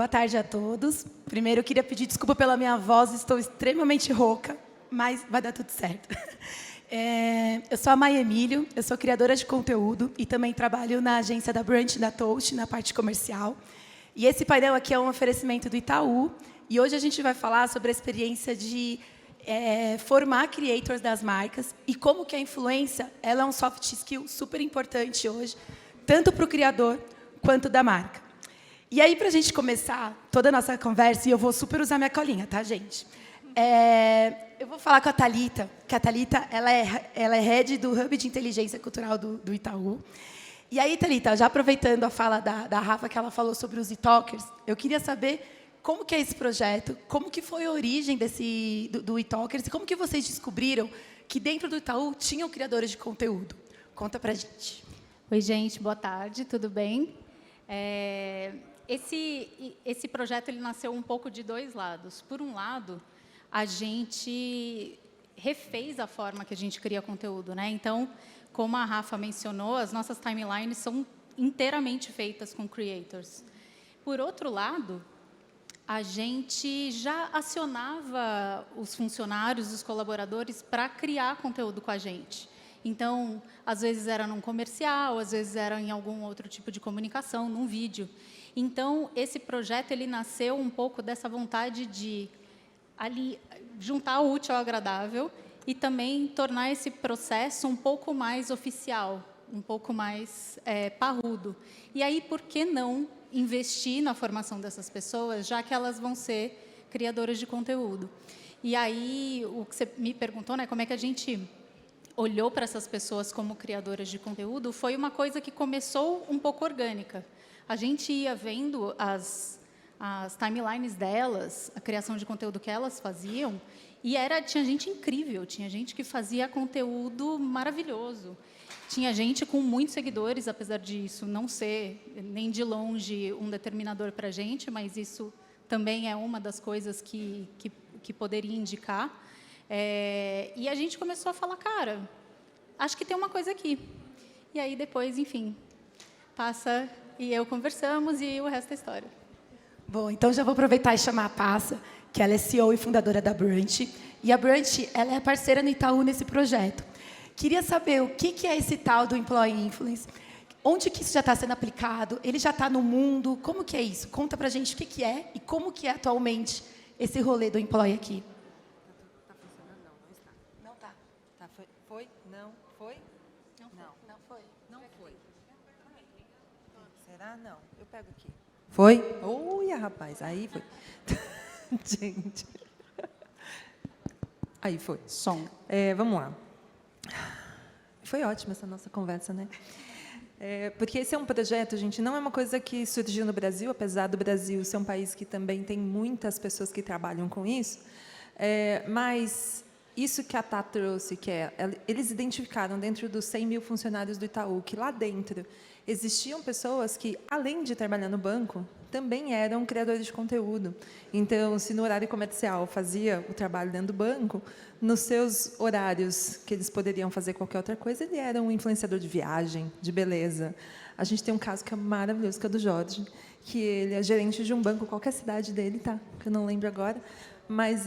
boa tarde a todos. Primeiro, eu queria pedir desculpa pela minha voz, estou extremamente rouca, mas vai dar tudo certo. Eu sou a Maia Emílio, eu sou criadora de conteúdo e também trabalho na agência da Brunch da Toast, na parte comercial. E esse painel aqui é um oferecimento do Itaú, e hoje a gente vai falar sobre a experiência de formar creators das marcas e como que a influência ela é um soft skill super importante hoje, tanto para o criador quanto da marca. E aí, para a gente começar toda a nossa conversa, e eu vou super usar minha colinha, tá, gente? Eu vou falar com a Thalita, que a Thalita ela é head do Hub de Inteligência Cultural do Itaú. E aí, Thalita, já aproveitando a fala da Rafa, que ela falou sobre os e-talkers, eu queria saber como que é esse projeto, como que foi a origem do e-talkers e como que vocês descobriram que dentro do Itaú tinham criadores de conteúdo. Conta pra gente. Oi, gente, boa tarde, tudo bem? Esse projeto ele nasceu um pouco de dois lados. Por um lado, a gente refez a forma que a gente cria conteúdo, né? Então, como a Rafa mencionou, as nossas timelines são inteiramente feitas com creators. Por outro lado, a gente já acionava os funcionários, os colaboradores, para criar conteúdo com a gente. Então, às vezes era num comercial, às vezes era em algum outro tipo de comunicação, num vídeo. Então, esse projeto ele nasceu um pouco dessa vontade de ali, juntar o útil ao agradável e também tornar esse processo um pouco mais oficial, um pouco mais parrudo. E aí, por que não investir na formação dessas pessoas, já que elas vão ser criadoras de conteúdo? E aí, o que você me perguntou, né, como é que a gente olhou para essas pessoas como criadoras de conteúdo, foi uma coisa que começou um pouco orgânica. A gente ia vendo as timelines delas, a criação de conteúdo que elas faziam, e tinha gente incrível, tinha gente que fazia conteúdo maravilhoso. Tinha gente com muitos seguidores, apesar disso não ser nem de longe um determinador para a gente, mas isso também é uma das coisas que poderia indicar. E a gente começou a falar, cara, acho que tem uma coisa aqui. E aí depois, enfim, Passa e eu conversamos e o resto é história. Bom, então já vou aproveitar e chamar a Passa, que ela é CEO e fundadora da Brunch. E a Brunch, ela é parceira no Itaú nesse projeto. Queria saber o que é esse tal do Employee Influence, onde que isso já está sendo aplicado, ele já está no mundo, como que é isso? Conta pra gente o que é e como que é atualmente esse rolê do Employee aqui. Está funcionando? Não, não está. Não está. Tá, foi? Não. Foi? Não foi. Não foi. Será? Não. Eu pego aqui. Foi? Olha, rapaz, aí foi. Gente. Aí foi. Som. Vamos lá. Foi ótima essa nossa conversa, né? Porque esse é um projeto, gente, não é uma coisa que surgiu no Brasil, apesar do Brasil ser um país que também tem muitas pessoas que trabalham com isso, mas isso que a Tá trouxe, eles identificaram dentro dos 100 mil funcionários do Itaú, que lá dentro existiam pessoas que, além de trabalhar no banco, também eram criadores de conteúdo. Então, se no horário comercial fazia o trabalho dentro do banco, nos seus horários que eles poderiam fazer qualquer outra coisa, ele era um influenciador de viagem, de beleza. A gente tem um caso que é maravilhoso, que é do Jorge, que ele é gerente de um banco, qualquer cidade dele, tá? Que eu não lembro agora, mas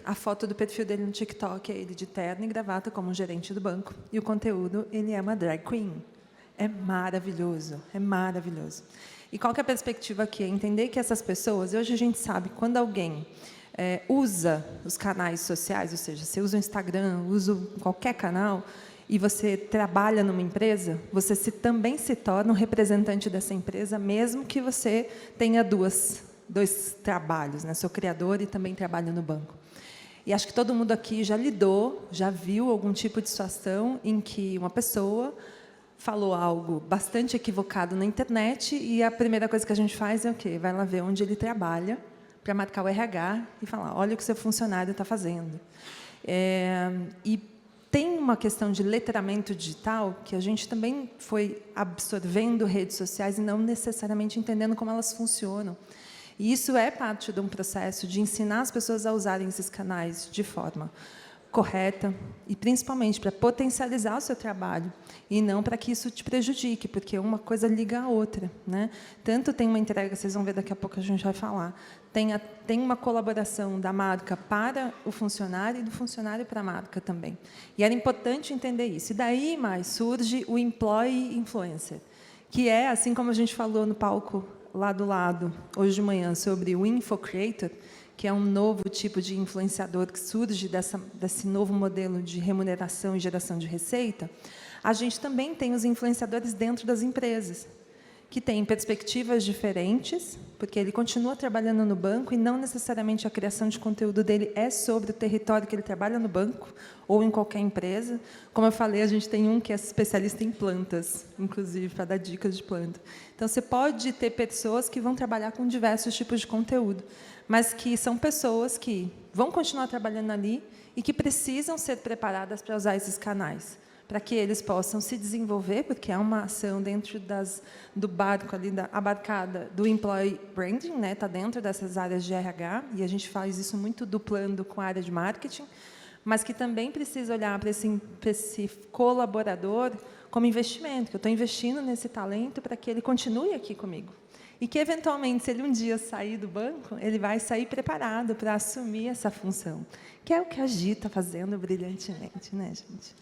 a foto do perfil dele no TikTok é ele de terno e gravata como um gerente do banco, e o conteúdo, ele é uma drag queen. É maravilhoso, é maravilhoso. E qual que é a perspectiva aqui? É entender que essas pessoas, hoje a gente sabe, quando alguém usa os canais sociais, ou seja, você usa o Instagram, usa qualquer canal, e você trabalha numa empresa, você também se torna um representante dessa empresa, mesmo que você tenha dois trabalhos, né? Sou criador e também trabalho no banco. E acho que todo mundo aqui já lidou, já viu algum tipo de situação em que uma pessoa falou algo bastante equivocado na internet e a primeira coisa que a gente faz é o quê? Vai lá ver onde ele trabalha para marcar o RH e falar, olha o que o seu funcionário está fazendo. E tem uma questão de letramento digital que a gente também foi absorvendo redes sociais e não necessariamente entendendo como elas funcionam. E isso é parte de um processo de ensinar as pessoas a usarem esses canais de forma correta e, principalmente, para potencializar o seu trabalho e não para que isso te prejudique, porque uma coisa liga a outra, né? Tanto tem uma entrega, vocês vão ver daqui a pouco, a gente vai falar, tem uma colaboração da marca para o funcionário e do funcionário para a marca também. E era importante entender isso. E daí mais surge o Employee Influencer, que é, assim como a gente falou no palco lá do lado, hoje de manhã, sobre o Infocreator, que é um novo tipo de influenciador que surge desse novo modelo de remuneração e geração de receita, a gente também tem os influenciadores dentro das empresas, que têm perspectivas diferentes, porque ele continua trabalhando no banco e não necessariamente a criação de conteúdo dele é sobre o território que ele trabalha no banco ou em qualquer empresa. Como eu falei, a gente tem um que é especialista em plantas, inclusive, para dar dicas de planta. Então, você pode ter pessoas que vão trabalhar com diversos tipos de conteúdo, mas que são pessoas que vão continuar trabalhando ali e que precisam ser preparadas para usar esses canais, para que eles possam se desenvolver, porque é uma ação dentro do barco ali, abarcada do employee branding, né? Está dentro dessas áreas de RH, e a gente faz isso muito duplando com a área de marketing, mas que também precisa olhar para esse colaborador como investimento, que eu estou investindo nesse talento para que ele continue aqui comigo. E que, eventualmente, se ele um dia sair do banco, ele vai sair preparado para assumir essa função, que é o que a Gi está fazendo brilhantemente, né, gente?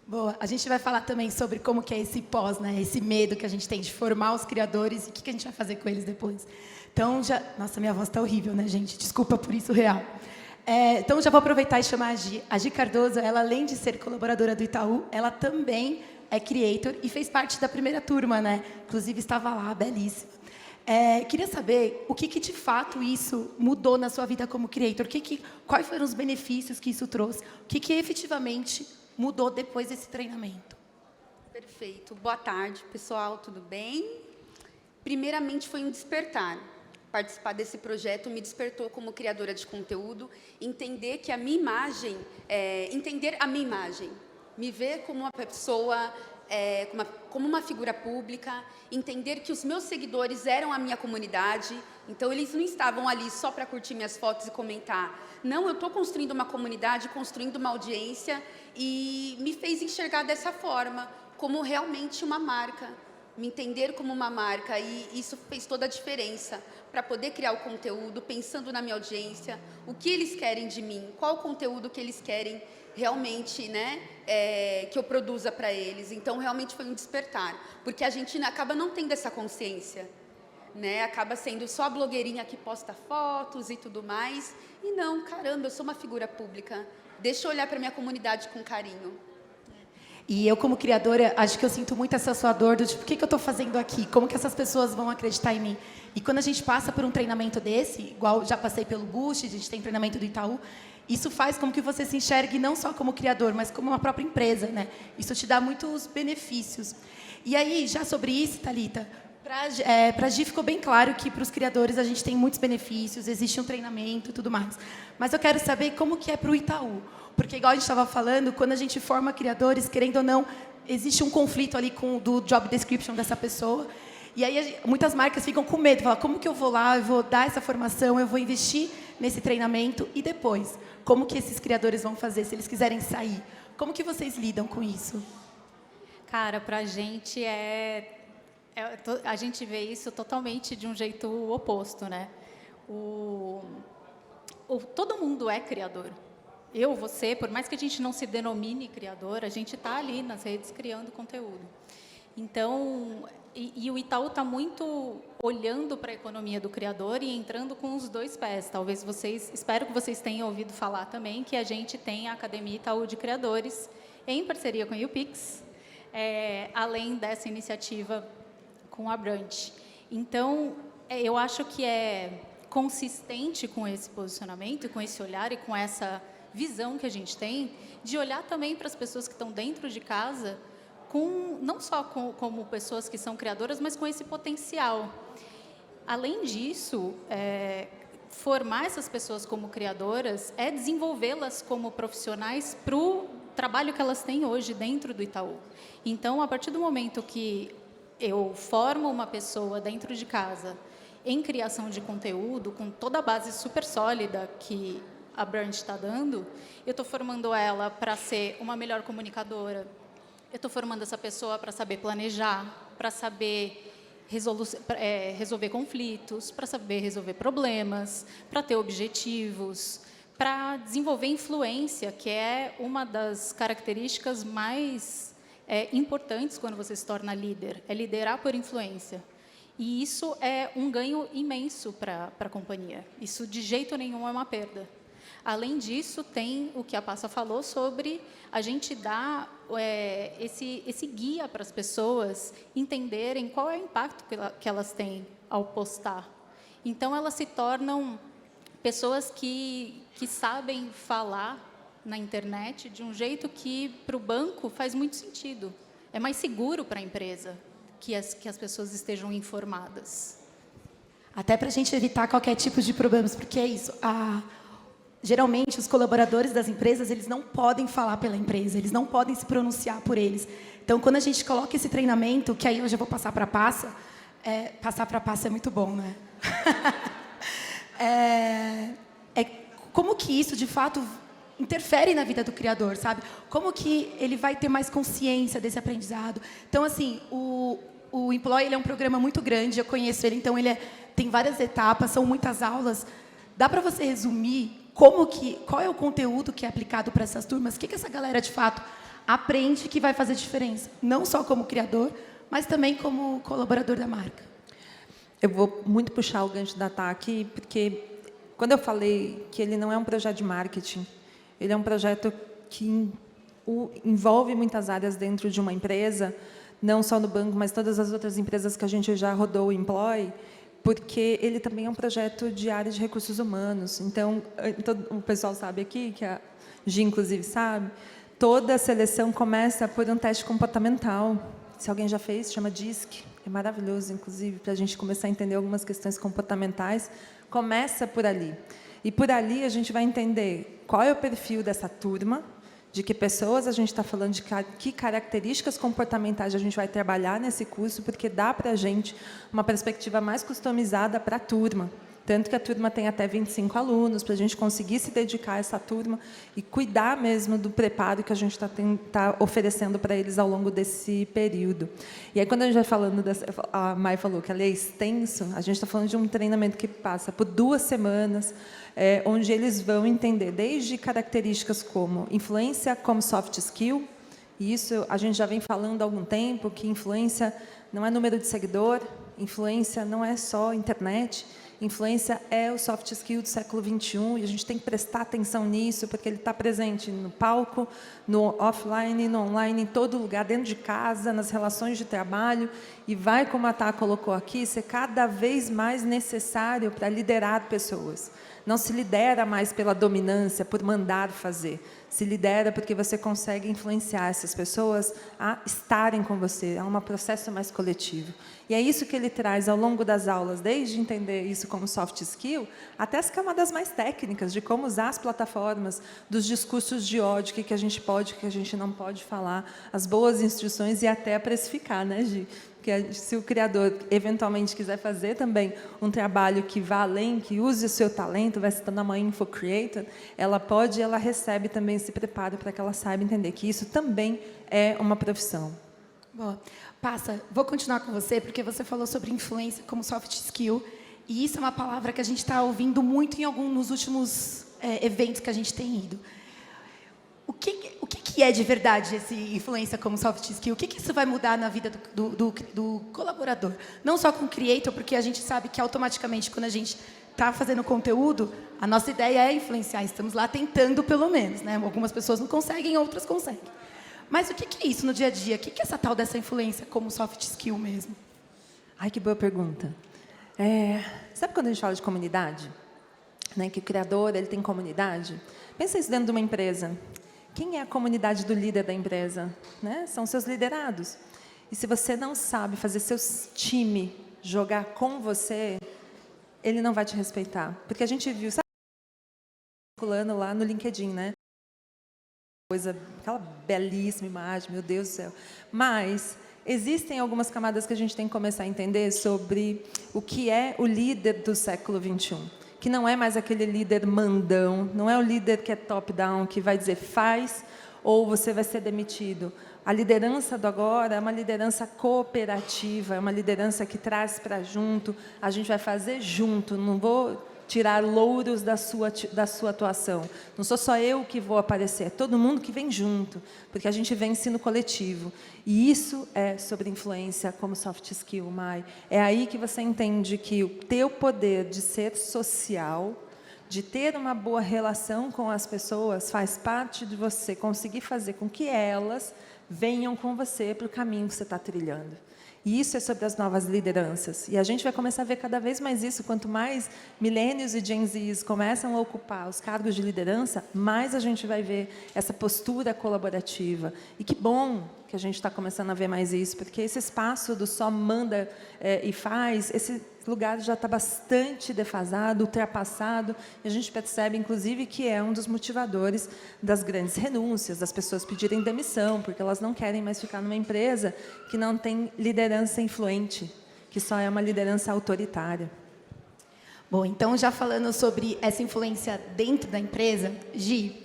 Boa. A gente vai falar também sobre como que é esse pós, né? Esse medo que a gente tem de formar os criadores e o que a gente vai fazer com eles depois. Então, Nossa, minha voz está horrível, né, gente? Desculpa por isso, real. Então, já vou aproveitar e chamar a Gi. A Gi Cardoso, ela, além de ser colaboradora do Itaú, ela também é creator e fez parte da primeira turma, né? Inclusive, estava lá, belíssima. Queria saber o que de fato isso mudou na sua vida como creator. Quais foram os benefícios que isso trouxe? O que efetivamente mudou depois desse treinamento? Perfeito. Boa tarde, pessoal. Tudo bem? Primeiramente, foi um despertar. Participar desse projeto me despertou como criadora de conteúdo, entender a minha imagem, me ver como uma pessoa, como uma figura pública, entender que os meus seguidores eram a minha comunidade, então eles não estavam ali só para curtir minhas fotos e comentar. Não, eu estou construindo uma comunidade, construindo uma audiência, e me fez enxergar dessa forma, como realmente uma marca, me entender como uma marca, e isso fez toda a diferença para poder criar o conteúdo, pensando na minha audiência, o que eles querem de mim, qual o conteúdo que eles querem realmente, né, que eu produza para eles. Então, realmente foi um despertar, porque a gente acaba não tendo essa consciência, né? Acaba sendo só a blogueirinha que posta fotos e tudo mais, e não, caramba, eu sou uma figura pública, deixa eu olhar para minha comunidade com carinho. E eu, como criadora, acho que eu sinto muito essa sua dor do tipo, o que eu estou fazendo aqui? Como que essas pessoas vão acreditar em mim? E quando a gente passa por um treinamento desse, igual já passei pelo Boost, a gente tem treinamento do Itaú, isso faz com que você se enxergue não só como criador, mas como uma própria empresa, né? Isso te dá muitos benefícios. E aí, já sobre isso, Thalita, para a Gi ficou bem claro que para os criadores a gente tem muitos benefícios, existe um treinamento e tudo mais. Mas eu quero saber como que é para o Itaú. Porque, igual a gente estava falando, quando a gente forma criadores, querendo ou não, existe um conflito ali do job description dessa pessoa. E aí muitas marcas ficam com medo, falam, como que eu vou lá, eu vou dar essa formação, eu vou investir nesse treinamento e depois? Como que esses criadores vão fazer se eles quiserem sair? Como que vocês lidam com isso? Cara, para a gente a gente vê isso totalmente de um jeito oposto, né? Todo mundo é criador. Eu, você, por mais que a gente não se denomine criador, a gente está ali nas redes criando conteúdo. Então, e o Itaú está muito olhando para a economia do criador e entrando com os dois pés. Talvez espero que vocês tenham ouvido falar também que a gente tem a Academia Itaú de Criadores, em parceria com a UPix, além dessa iniciativa com a Brand. Então, eu acho que é consistente com esse posicionamento, com esse olhar e com essa visão que a gente tem, de olhar também para as pessoas que estão dentro de casa, não só como pessoas que são criadoras, mas com esse potencial. Além disso, formar essas pessoas como criadoras é desenvolvê-las como profissionais para o trabalho que elas têm hoje dentro do Itaú. Então, a partir do momento que eu formo uma pessoa dentro de casa em criação de conteúdo, com toda a base super sólida que a Brand está dando, eu estou formando ela para ser uma melhor comunicadora, eu estou formando essa pessoa para saber planejar, para saber resolver conflitos, para saber resolver problemas, para ter objetivos, para desenvolver influência, que é uma das características mais importantes quando você se torna líder, é liderar por influência. E isso é um ganho imenso para a companhia. Isso, de jeito nenhum, é uma perda. Além disso, tem o que a Passa falou sobre a gente dar esse guia para as pessoas entenderem qual é o impacto que elas têm ao postar. Então, elas se tornam pessoas que sabem falar na internet de um jeito que, para o banco, faz muito sentido. É mais seguro para a empresa que as pessoas estejam informadas. Até para a gente evitar qualquer tipo de problemas, porque é isso. Geralmente, os colaboradores das empresas, eles não podem falar pela empresa, eles não podem se pronunciar por eles. Então, quando a gente coloca esse treinamento, que aí eu já vou passar para a Passa, passar para a Passa é muito bom, né? Como que isso, de fato, interfere na vida do criador, sabe? Como que ele vai ter mais consciência desse aprendizado? Então, assim, o Employ, ele é um programa muito grande, eu conheço ele, então ele tem várias etapas, são muitas aulas. Dá para você resumir qual é o conteúdo que é aplicado para essas turmas? O que essa galera, de fato, aprende que vai fazer diferença? Não só como criador, mas também como colaborador da marca. Eu vou muito puxar o gancho da Tá aqui, porque quando eu falei que ele não é um projeto de marketing, ele é um projeto que envolve muitas áreas dentro de uma empresa, não só no banco, mas todas as outras empresas que a gente já rodou o Employ, porque ele também é um projeto de área de recursos humanos. Então, o pessoal sabe aqui, que a Gi, inclusive, sabe, toda a seleção começa por um teste comportamental. Se alguém já fez, chama DISC. É maravilhoso, inclusive, para a gente começar a entender algumas questões comportamentais. Começa por ali. E por ali a gente vai entender qual é o perfil dessa turma, de que pessoas a gente está falando, de que características comportamentais a gente vai trabalhar nesse curso, porque dá para a gente uma perspectiva mais customizada para a turma. Tanto que a turma tem até 25 alunos, para a gente conseguir se dedicar a essa turma e cuidar mesmo do preparo que a gente está oferecendo para eles ao longo desse período. E aí, quando a gente vai falando, a Mai falou que ele é extenso, a gente está falando de um treinamento que passa por 2 semanas, onde eles vão entender desde características como influência como soft skill, e isso a gente já vem falando há algum tempo, que influência não é número de seguidor, influência não é só internet, influência é o soft skill do século XXI, e a gente tem que prestar atenção nisso, porque ele está presente no palco, no offline, no online, em todo lugar, dentro de casa, nas relações de trabalho, e vai, como a Tá colocou aqui, ser cada vez mais necessário para liderar pessoas. Não se lidera mais pela dominância, por mandar fazer. Se lidera porque você consegue influenciar essas pessoas a estarem com você. É um processo mais coletivo. E é isso que ele traz ao longo das aulas, desde entender isso como soft skill, até as camadas mais técnicas, de como usar as plataformas, dos discursos de ódio, o que a gente pode, o que a gente não pode falar, as boas instruções e até a precificar, né, Gi? Porque se o criador eventualmente quiser fazer também um trabalho que vá além, que use o seu talento, vai se tornar uma infocreator, ela recebe também esse preparo para que ela saiba entender que isso também é uma profissão. Boa. Passa, vou continuar com você, porque você falou sobre influência como soft skill, e isso é uma palavra que a gente está ouvindo muito nos últimos eventos que a gente tem ido. O que é de verdade esse influência como soft skill? O que isso vai mudar na vida do colaborador? Não só com o creator, porque a gente sabe que automaticamente, quando a gente está fazendo conteúdo, a nossa ideia é influenciar. Estamos lá tentando, pelo menos, né? Algumas pessoas não conseguem, outras conseguem. Mas o que é isso no dia a dia? O que é essa tal dessa influência como soft skill mesmo? Ai, que boa pergunta. Sabe quando a gente fala de comunidade? Né, que o criador ele tem comunidade? Pensa isso dentro de uma empresa. Quem é a comunidade do líder da empresa? Né? São seus liderados. E se você não sabe fazer seu time jogar com você, ele não vai te respeitar. Porque a gente viu, sabe, circulando lá no LinkedIn, né? Aquela belíssima imagem, meu Deus do céu. Mas existem algumas camadas que a gente tem que começar a entender sobre o que é o líder do século XXI. que não é mais aquele líder mandão, não é o líder que é top-down, que vai dizer faz ou você vai ser demitido. A liderança do agora é uma liderança cooperativa, é uma liderança que traz para junto, a gente vai fazer junto, não vou tirar louros da sua atuação. Não sou só eu que vou aparecer, é todo mundo que vem junto, porque a gente vence no coletivo. E isso é sobre influência como soft skill, Mai. É aí que você entende que o teu poder de ser social, de ter uma boa relação com as pessoas, faz parte de você conseguir fazer com que elas venham com você para o caminho que você está trilhando. E isso é sobre as novas lideranças. E a gente vai começar a ver cada vez mais isso. Quanto mais millennials e Gen Zs começam a ocupar os cargos de liderança, mais a gente vai ver essa postura colaborativa. E que bom que a gente está começando a ver mais isso, porque esse espaço do só manda e faz, esse lugar já está bastante defasado, ultrapassado, e a gente percebe, inclusive, que é um dos motivadores das grandes renúncias, das pessoas pedirem demissão, porque elas não querem mais ficar numa empresa que não tem liderança influente, que só é uma liderança autoritária. Bom, então, já falando sobre essa influência dentro da empresa, Gi,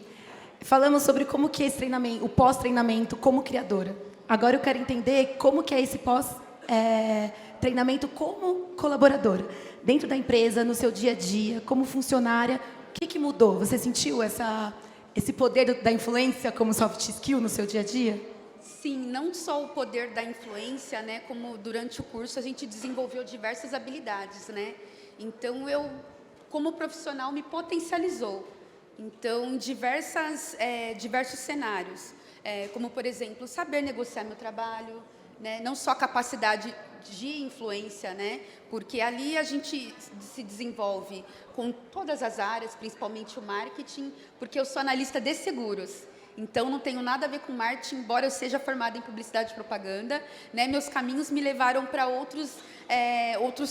falamos sobre como que é esse treinamento, o pós-treinamento como criadora. Agora eu quero entender como que é esse pós-treinamento como colaboradora. Dentro da empresa, no seu dia a dia, como funcionária, o que mudou? Você sentiu esse poder da influência como soft skill no seu dia a dia? Sim, não só o poder da influência, né, como durante o curso a gente desenvolveu diversas habilidades, né? Então, como profissional, me potencializou. Então, diversos cenários, como, por exemplo, saber negociar meu trabalho, né? Não só a capacidade de influência, né? Porque ali a gente se desenvolve com todas as áreas, principalmente o marketing, porque eu sou analista de seguros. Então, não tenho nada a ver com marketing, embora eu seja formada em publicidade e propaganda, né? Meus caminhos me levaram para outros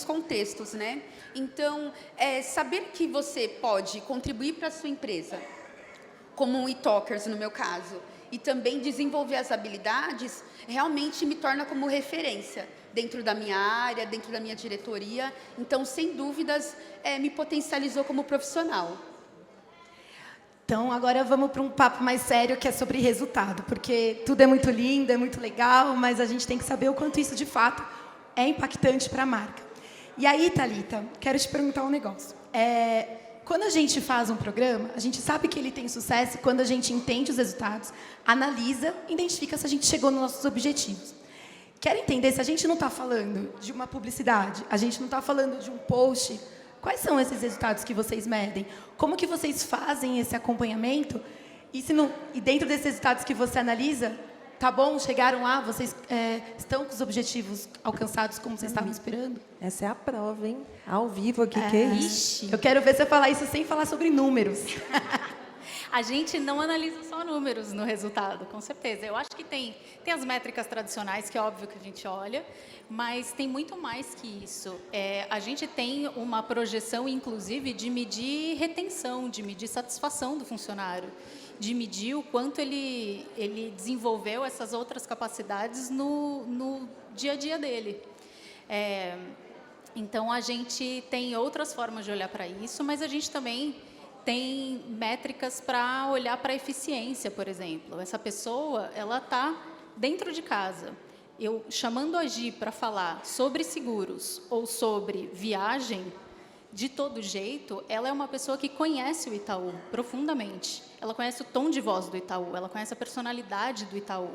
contextos, né? Então, saber que você pode contribuir para a sua empresa, como um e-talkers, no meu caso, e também desenvolver as habilidades, realmente me torna como referência dentro da minha área, dentro da minha diretoria. Então, sem dúvidas, me potencializou como profissional. Então, agora vamos para um papo mais sério, que é sobre resultado, porque tudo é muito lindo, é muito legal, mas a gente tem que saber o quanto isso, de fato, é impactante para a marca. E aí, Thalita, quero te perguntar um negócio. Quando a gente faz um programa, a gente sabe que ele tem sucesso quando a gente entende os resultados, analisa, identifica se a gente chegou nos nossos objetivos. Quero entender se a gente não está falando de uma publicidade, a gente não está falando de um post. Quais são esses resultados que vocês medem? Como que vocês fazem esse acompanhamento? E dentro desses resultados que você analisa, tá bom, chegaram lá, vocês estão com os objetivos alcançados como vocês estavam esperando? Essa é a prova, hein? Ao vivo aqui, que é isso? Eu quero ver você falar isso sem falar sobre números. A gente não analisa só números no resultado, com certeza. Eu acho que tem as métricas tradicionais, que é óbvio que a gente olha, mas tem muito mais que isso. A gente tem uma projeção, inclusive, de medir retenção, de medir satisfação do funcionário, de medir o quanto ele desenvolveu essas outras capacidades no dia a dia dele. Então, a gente tem outras formas de olhar para isso, mas a gente também tem métricas para olhar para a eficiência, por exemplo. Essa pessoa, ela está dentro de casa. Eu chamando a Gi para falar sobre seguros ou sobre viagem, de todo jeito, ela é uma pessoa que conhece o Itaú profundamente. Ela conhece o tom de voz do Itaú, ela conhece a personalidade do Itaú.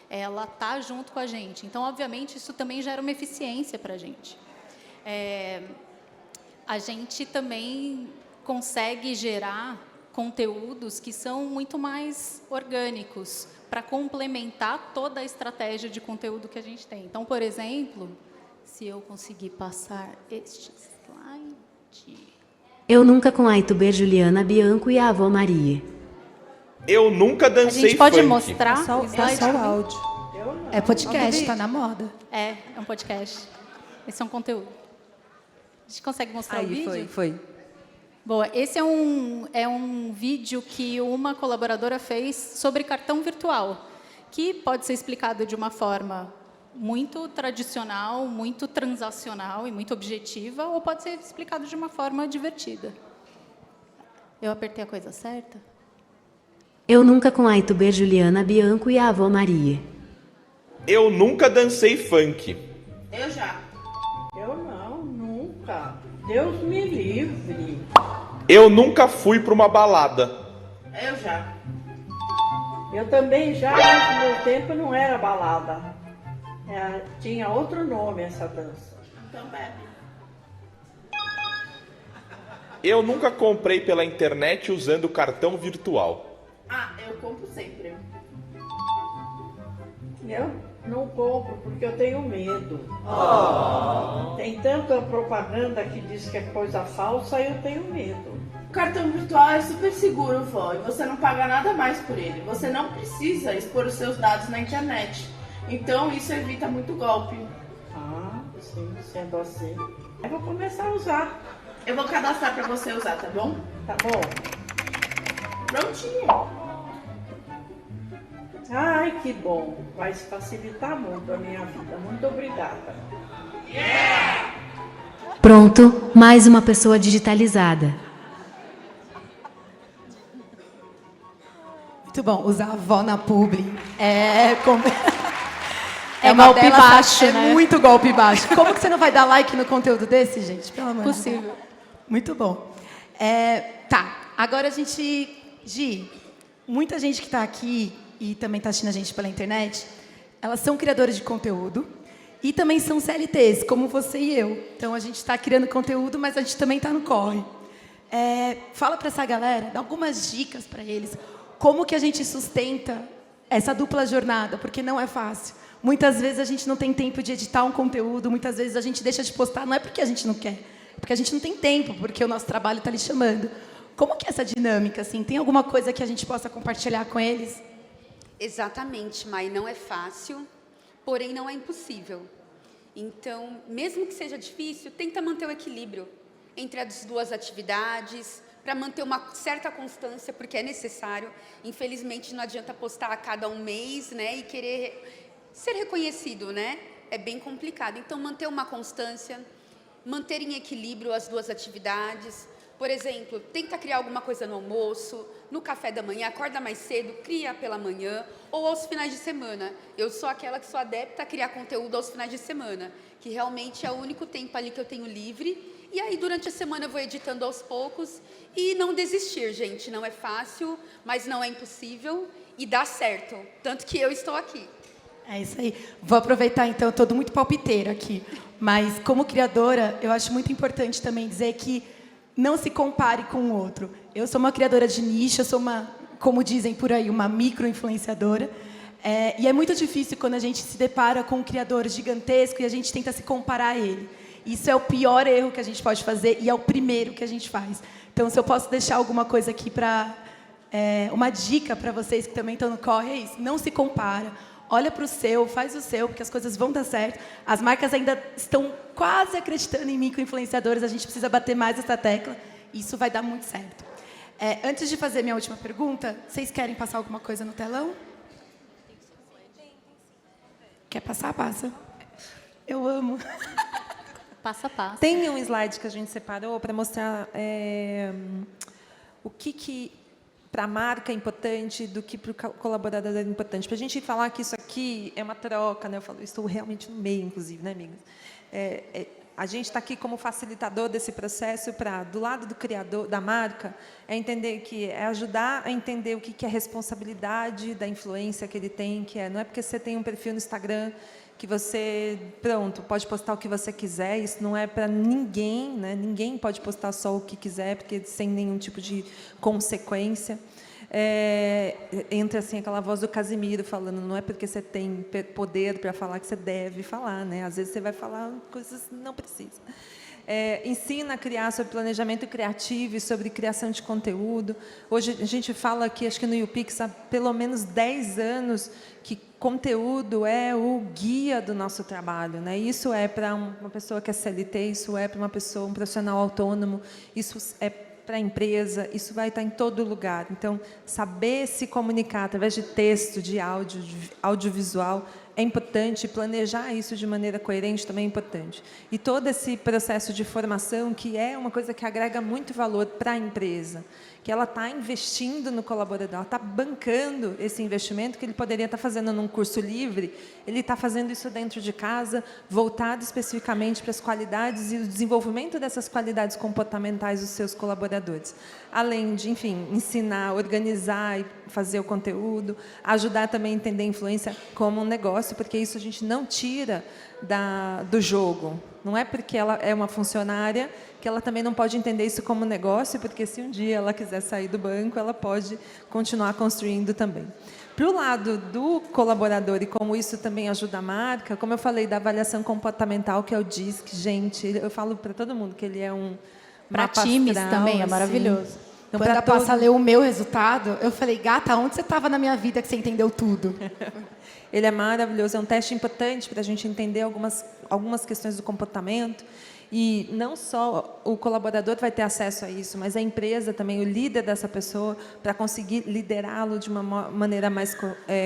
Ela está junto com a gente. Então, obviamente, isso também gera uma eficiência para a gente. A gente também consegue gerar conteúdos que são muito mais orgânicos para complementar toda a estratégia de conteúdo que a gente tem. Então, por exemplo, se eu conseguir passar este slide... Eu nunca com a youtuber Juliana Bianco e a avó Maria. Eu nunca A dancei gente pode funk. mostrar o É slide? só o áudio. É podcast, está na moda. É um podcast. Esse é um conteúdo. A gente consegue mostrar o Aí, vídeo? foi. Boa, esse é um vídeo que uma colaboradora fez sobre cartão virtual, que pode ser explicado de uma forma muito tradicional, muito transacional e muito objetiva, ou pode ser explicado de uma forma divertida. Eu apertei a coisa certa? Eu nunca com a youtuber Juliana Bianco e a avó Maria. Eu nunca dancei funk. Eu já. Eu não, nunca. Deus me livre. Eu nunca fui pra uma balada. Eu já. Eu também já, mas no meu tempo não era balada. Tinha outro nome essa dança. Então bebe. Eu nunca comprei pela internet usando cartão virtual. Ah, eu compro sempre. Eu não compro porque eu tenho medo. Tem tanta propaganda que diz que é coisa falsa e eu tenho medo. O cartão virtual é super seguro, vó, e você não paga nada mais por ele. Você não precisa expor os seus dados na internet. Então isso evita muito golpe. Ah, sim, sendo assim. Eu vou começar a usar. Eu vou cadastrar pra você usar, tá bom? Tá bom? Prontinho. Ai, que bom. Vai facilitar muito a minha vida. Muito obrigada. Pronto, mais uma pessoa digitalizada. Muito bom. Usar a avó na publi é como... É uma golpe bela baixo, é né? muito golpe baixo. Como que você não vai dar like no conteúdo desse, gente? Pelo amor de Deus. Possível. Muito bom. Tá, agora a gente... Gi, muita gente que está aqui e também está assistindo a gente pela internet, elas são criadoras de conteúdo e também são CLTs, como você e eu. Então, a gente está criando conteúdo, mas a gente também está no corre. Fala para essa galera, dá algumas dicas para eles. Como que a gente sustenta essa dupla jornada? Porque não é fácil. Muitas vezes a gente não tem tempo de editar um conteúdo, muitas vezes a gente deixa de postar, não é porque a gente não quer, é porque a gente não tem tempo, porque o nosso trabalho está lhe chamando. Como que é essa dinâmica, assim? Tem alguma coisa que a gente possa compartilhar com eles? Exatamente, Mai, não é fácil, porém não é impossível. Então, mesmo que seja difícil, tenta manter o equilíbrio entre as duas atividades, para manter uma certa constância, porque é necessário. Infelizmente, não adianta postar a cada um mês, né, e querer ser reconhecido, né? É bem complicado. Então, manter uma constância, manter em equilíbrio as duas atividades. Por exemplo, tenta criar alguma coisa no almoço, no café da manhã, acorda mais cedo, cria pela manhã, ou aos finais de semana. Eu sou aquela que sou adepta a criar conteúdo aos finais de semana, que realmente é o único tempo ali que eu tenho livre. E aí, durante a semana, eu vou editando aos poucos. E não desistir, gente. Não é fácil, mas não é impossível. E dá certo. Tanto que eu estou aqui. É isso aí. Vou aproveitar, então, eu estou muito palpiteira aqui. Mas, como criadora, eu acho muito importante também dizer que não se compare com o outro. Eu sou uma criadora de nicho, eu sou uma, como dizem por aí, uma micro-influenciadora. E é muito difícil quando a gente se depara com um criador gigantesco e a gente tenta se comparar a ele. Isso é o pior erro que a gente pode fazer e é o primeiro que a gente faz. Então, se eu posso deixar alguma coisa aqui para... uma dica para vocês que também estão no corre, é isso. Não se compara. Olha para o seu, faz o seu, porque as coisas vão dar certo. As marcas ainda estão quase acreditando em micro-influenciadores. A gente precisa bater mais essa tecla. E isso vai dar muito certo. Antes de fazer minha última pergunta, vocês querem passar alguma coisa no telão? Quer passar? Passa. Eu amo. Passo a passo. Tem um slide que a gente separou para mostrar o que para a marca é importante do que para o colaborador é importante. Para a gente falar que isso aqui é uma troca, né? Eu falo, estou realmente no meio, inclusive, né, amigas? A gente está aqui como facilitador desse processo para, do lado do criador, da marca, entender que é ajudar a entender o que é responsabilidade da influência que ele tem, não é porque você tem um perfil no Instagram que você, pronto, pode postar o que você quiser, isso não é para ninguém, né? Ninguém pode postar só o que quiser, porque sem nenhum tipo de consequência. Entra assim aquela voz do Casimiro falando, não é porque você tem poder para falar que você deve falar, né? Às vezes você vai falar coisas que não precisa. Ensina a criar sobre planejamento criativo e sobre criação de conteúdo. Hoje a gente fala aqui, acho que no YouPix, há pelo menos 10 anos, que conteúdo é o guia do nosso trabalho, né? Isso é para uma pessoa que é CLT, isso é para uma pessoa, um profissional autônomo, isso é para a empresa, isso vai estar em todo lugar. Então, saber se comunicar através de texto, de áudio, de audiovisual, é importante, planejar isso de maneira coerente também é importante. E todo esse processo de formação, que é uma coisa que agrega muito valor para a empresa, que ela está investindo no colaborador, ela está bancando esse investimento que ele poderia estar fazendo num curso livre, ele está fazendo isso dentro de casa, voltado especificamente para as qualidades e o desenvolvimento dessas qualidades comportamentais dos seus colaboradores. Além de, enfim, ensinar, organizar e fazer o conteúdo, ajudar também a entender a influência como um negócio, porque isso a gente não tira do jogo. Não é porque ela é uma funcionária que ela também não pode entender isso como negócio, porque se um dia ela quiser sair do banco, ela pode continuar construindo também. Para o lado do colaborador e como isso também ajuda a marca, como eu falei da avaliação comportamental, que é o DISC, gente, eu falo para todo mundo que ele é um Para mapa times astral, também, é assim. maravilhoso. Então, Quando pra a Passa todo- leu o meu resultado, eu falei, gata, onde você estava na minha vida que você entendeu tudo? Ele é maravilhoso, é um teste importante para a gente entender algumas questões do comportamento. E não só o colaborador vai ter acesso a isso, mas a empresa também, o líder dessa pessoa, para conseguir liderá-lo de uma maneira mais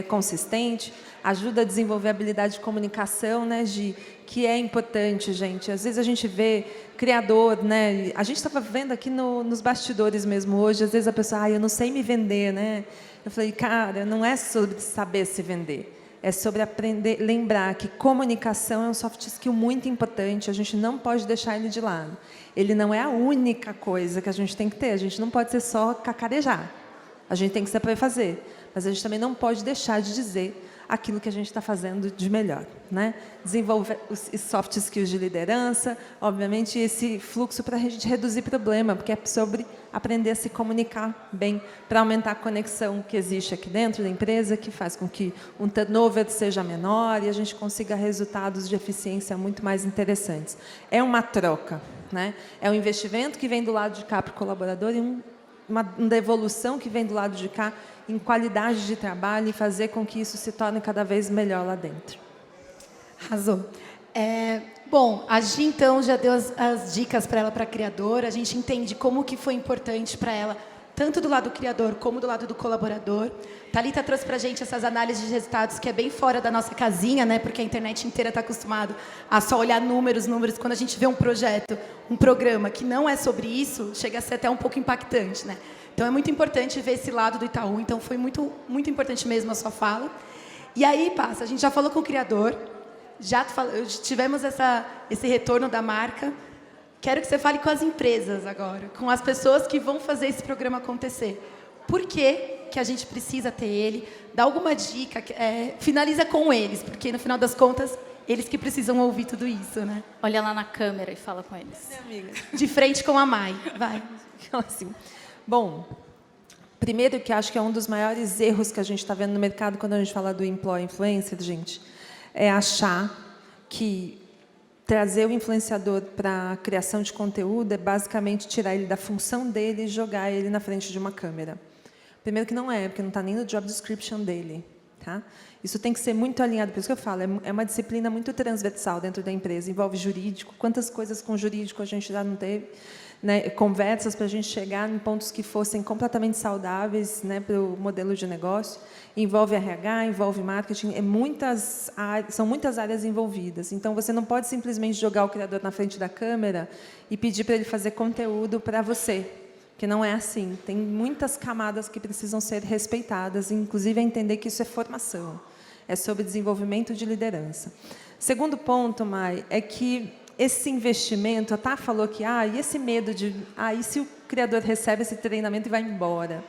consistente, ajuda a desenvolver a habilidade de comunicação, né, Gi? Que é importante, gente. Às vezes a gente vê criador, né? A gente estava vendo aqui nos bastidores mesmo hoje, às vezes a pessoa, eu não sei me vender, né? Eu falei, cara, não é sobre saber se vender. É sobre aprender, lembrar que comunicação é um soft skill muito importante, a gente não pode deixar ele de lado. Ele não é a única coisa que a gente tem que ter, a gente não pode ser só cacarejar. A gente tem que saber fazer, mas a gente também não pode deixar de dizer aquilo que a gente está fazendo de melhor, né? Desenvolver os soft skills de liderança, obviamente esse fluxo para a gente reduzir problema, porque é sobre aprender a se comunicar bem, para aumentar a conexão que existe aqui dentro da empresa, que faz com que um turnover seja menor e a gente consiga resultados de eficiência muito mais interessantes. É uma troca, né? É um investimento que vem do lado de cá para o colaborador e uma devolução que vem do lado de cá em qualidade de trabalho e fazer com que isso se torne cada vez melhor lá dentro. Arrasou. Bom, a Gi, então, já deu as dicas para ela, para a criadora. A gente entende como que foi importante para ela, tanto do lado do criador como do lado do colaborador. Thalita trouxe para a gente essas análises de resultados, que é bem fora da nossa casinha, né? Porque a internet inteira está acostumado a só olhar números. Quando a gente vê um projeto, um programa que não é sobre isso, chega a ser até um pouco impactante, né? Então, é muito importante ver esse lado do Itaú. Então, foi muito, muito importante mesmo a sua fala. E aí, Passa, a gente já falou com o criador, tivemos esse retorno da marca. Quero que você fale com as empresas agora, com as pessoas que vão fazer esse programa acontecer. Por que a gente precisa ter ele? Dá alguma dica, finaliza com eles, porque, no final das contas, eles que precisam ouvir tudo isso, né? Olha lá na câmera e fala com eles. Minha amiga. De frente com a Mai. Vai. Assim. Bom, primeiro que acho que é um dos maiores erros que a gente está vendo no mercado quando a gente fala do employee influencer, gente, é achar que trazer o influenciador para a criação de conteúdo é basicamente tirar ele da função dele e jogar ele na frente de uma câmera. Primeiro que não é, porque não está nem no job description dele. Tá? Isso tem que ser muito alinhado, por isso que eu falo, é uma disciplina muito transversal dentro da empresa, envolve jurídico, quantas coisas com jurídico a gente já não teve, né, conversas para a gente chegar em pontos que fossem completamente saudáveis, né, para o modelo de negócio, envolve RH, envolve marketing, são muitas áreas envolvidas, então você não pode simplesmente jogar o criador na frente da câmera e pedir para ele fazer conteúdo para você, que não é assim, tem muitas camadas que precisam ser respeitadas, inclusive entender que isso é formação, é sobre desenvolvimento de liderança. Segundo ponto, Mai, é que esse investimento, a Tá falou que, e esse medo de, e se o criador recebe esse treinamento e vai embora?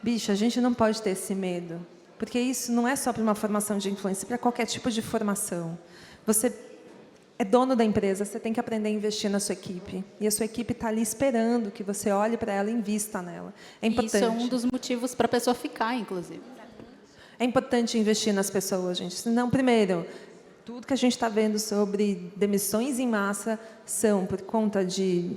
Bicho, a gente não pode ter esse medo, porque isso não é só para uma formação de influência, para qualquer tipo de formação. Você é dono da empresa, você tem que aprender a investir na sua equipe, e a sua equipe está ali esperando que você olhe para ela e invista nela. É importante. Isso é um dos motivos para a pessoa ficar, inclusive. É importante investir nas pessoas, gente. Senão, primeiro, tudo que a gente está vendo sobre demissões em massa são por conta de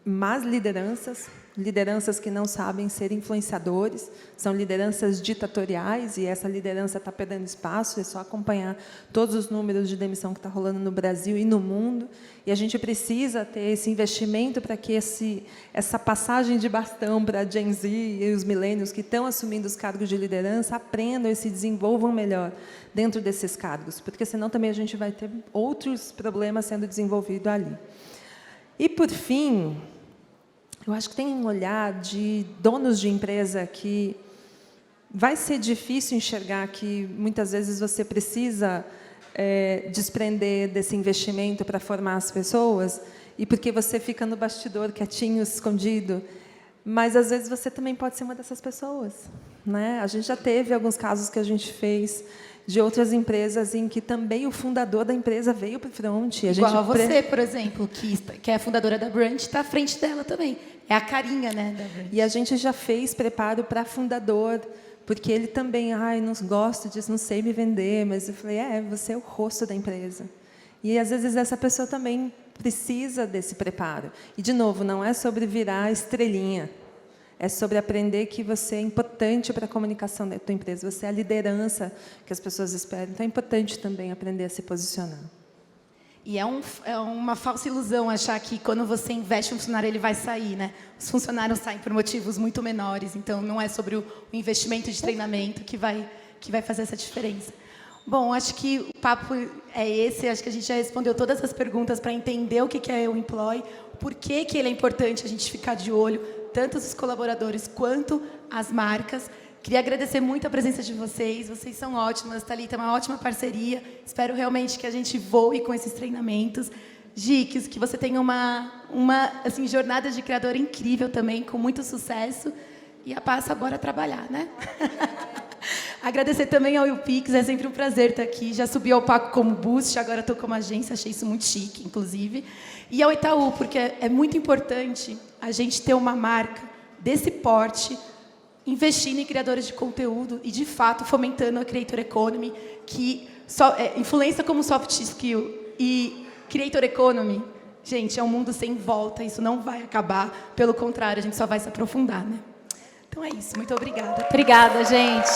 más lideranças, lideranças que não sabem ser influenciadores, são lideranças ditatoriais, e essa liderança está perdendo espaço, é só acompanhar todos os números de demissão que está rolando no Brasil e no mundo, e a gente precisa ter esse investimento para que essa passagem de bastão para a Gen Z e os millennials que estão assumindo os cargos de liderança aprendam e se desenvolvam melhor dentro desses cargos, porque senão também a gente vai ter outros problemas sendo desenvolvidos ali. E, por fim, eu acho que tem um olhar de donos de empresa que vai ser difícil enxergar que, muitas vezes, você precisa desprender desse investimento para formar as pessoas, e porque você fica no bastidor, quietinho, escondido, mas, às vezes, você também pode ser uma dessas pessoas, né? A gente já teve alguns casos que a gente fez de outras empresas em que também o fundador da empresa veio para o front. Igual a você, por exemplo, que é a fundadora da Brand, está à frente dela também. É a carinha, né, da Brand. E a gente já fez preparo para fundador, porque ele também, não gosto disso, não sei me vender, mas eu falei, você é o rosto da empresa. E, às vezes, essa pessoa também precisa desse preparo. E, de novo, não é sobre virar estrelinha, é sobre aprender que você é importante para a comunicação da tua empresa, você é a liderança que as pessoas esperam. Então, é importante também aprender a se posicionar. E é uma falsa ilusão achar que, quando você investe em um funcionário, ele vai sair, né? Os funcionários saem por motivos muito menores, então não é sobre o investimento de treinamento que vai fazer essa diferença. Bom, acho que o papo é esse, acho que a gente já respondeu todas as perguntas para entender o que é o Employ, por que ele é importante a gente ficar de olho, tanto os colaboradores quanto as marcas. Queria agradecer muito a presença de vocês são ótimas, Thalita, é uma ótima parceria, espero realmente que a gente voe com esses treinamentos. Gi, que você tenha uma assim, jornada de criadora incrível também, com muito sucesso, e a Passa, bora trabalhar, né? Agradecer também ao UPix, é sempre um prazer estar aqui, já subi ao palco como boost, agora estou como agência, achei isso muito chique, inclusive. E ao Itaú, porque é muito importante a gente ter uma marca desse porte, investindo em criadores de conteúdo e, de fato, fomentando a Creator Economy, que influência como soft skill e Creator Economy, gente, é um mundo sem volta, isso não vai acabar, pelo contrário, a gente só vai se aprofundar, né? Então é isso, muito obrigada. Obrigada, gente.